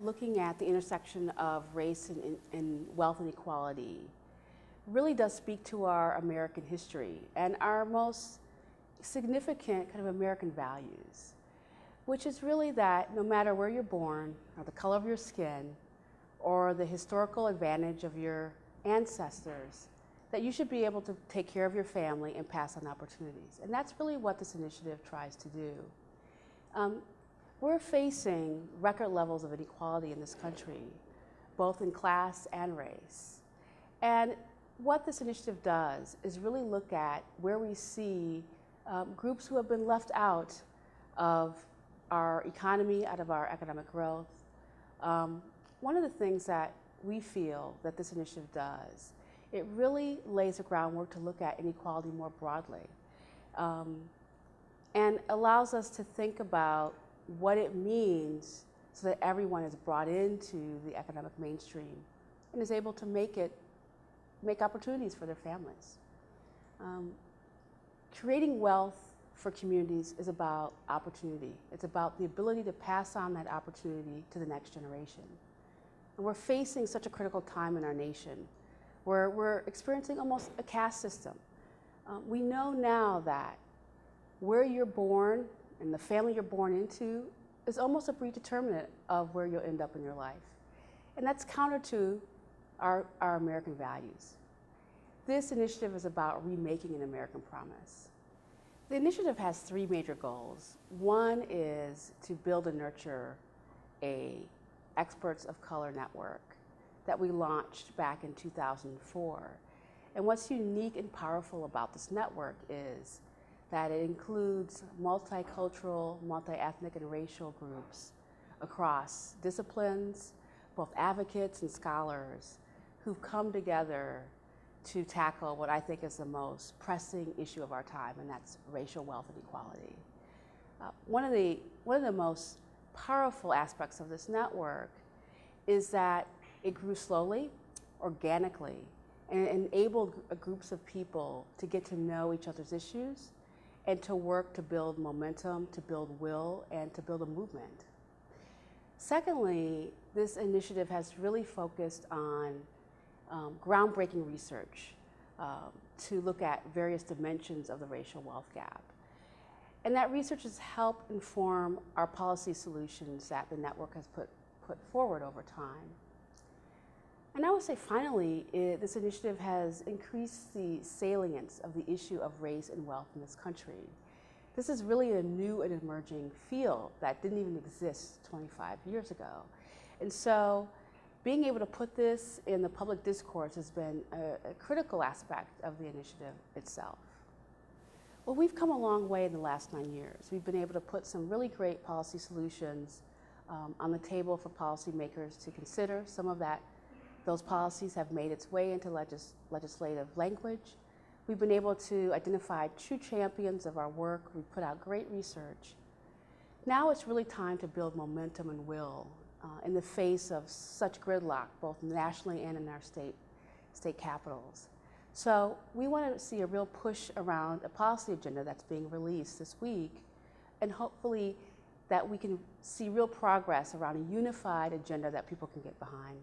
Looking at the intersection of race and wealth inequality really does speak to our American history and our most significant kind of American values, which is really that no matter where you're born or the color of your skin or the historical advantage of your ancestors, that you should be able to take care of your family and pass on opportunities. And that's really what this initiative tries to do. We're facing record levels of inequality in this country, both in class and race. And what this initiative does is really look at where we see groups who have been left out of our economy, out of our economic growth. One of the things that we feel that this initiative does, it really lays the groundwork to look at inequality more broadly and allows us to think about what it means so that everyone is brought into the economic mainstream and is able to make opportunities for their families. Creating wealth for communities is about opportunity. It's about the ability to pass on that opportunity to the next generation. And we're facing such a critical time in our nation where we're experiencing almost a caste system. We know now that where you're born and the family you're born into is almost a predeterminant of where you'll end up in your life. And that's counter to our American values. This initiative is about remaking an American promise. The initiative has three major goals. One is to build and nurture a Experts of Color network that we launched back in 2004. And what's unique and powerful about this network is that it includes multicultural, multi-ethnic, and racial groups across disciplines, both advocates and scholars who've come together to tackle what I think is the most pressing issue of our time, and that's racial wealth inequality. One of the most powerful aspects of this network is that it grew slowly, organically, and enabled groups of people to get to know each other's issues and to work to build momentum, to build will, and to build a movement. Secondly, this initiative has really focused on groundbreaking research to look at various dimensions of the racial wealth gap. And that research has helped inform our policy solutions that the network has put forward over time. And I would say finally, this initiative has increased the salience of the issue of race and wealth in this country. This is really a new and emerging field that didn't even exist 25 years ago. And so being able to put this in the public discourse has been a critical aspect of the initiative itself. Well, we've come a long way in the last 9 years. We've been able to put some really great policy solutions on the table for policymakers to consider. Some of those policies have made its way into legislative language. We've been able to identify true champions of our work. We've put out great research. Now it's really time to build momentum and will in the face of such gridlock, both nationally and in our state capitals. So we want to see a real push around a policy agenda that's being released this week, and hopefully that we can see real progress around a unified agenda that people can get behind.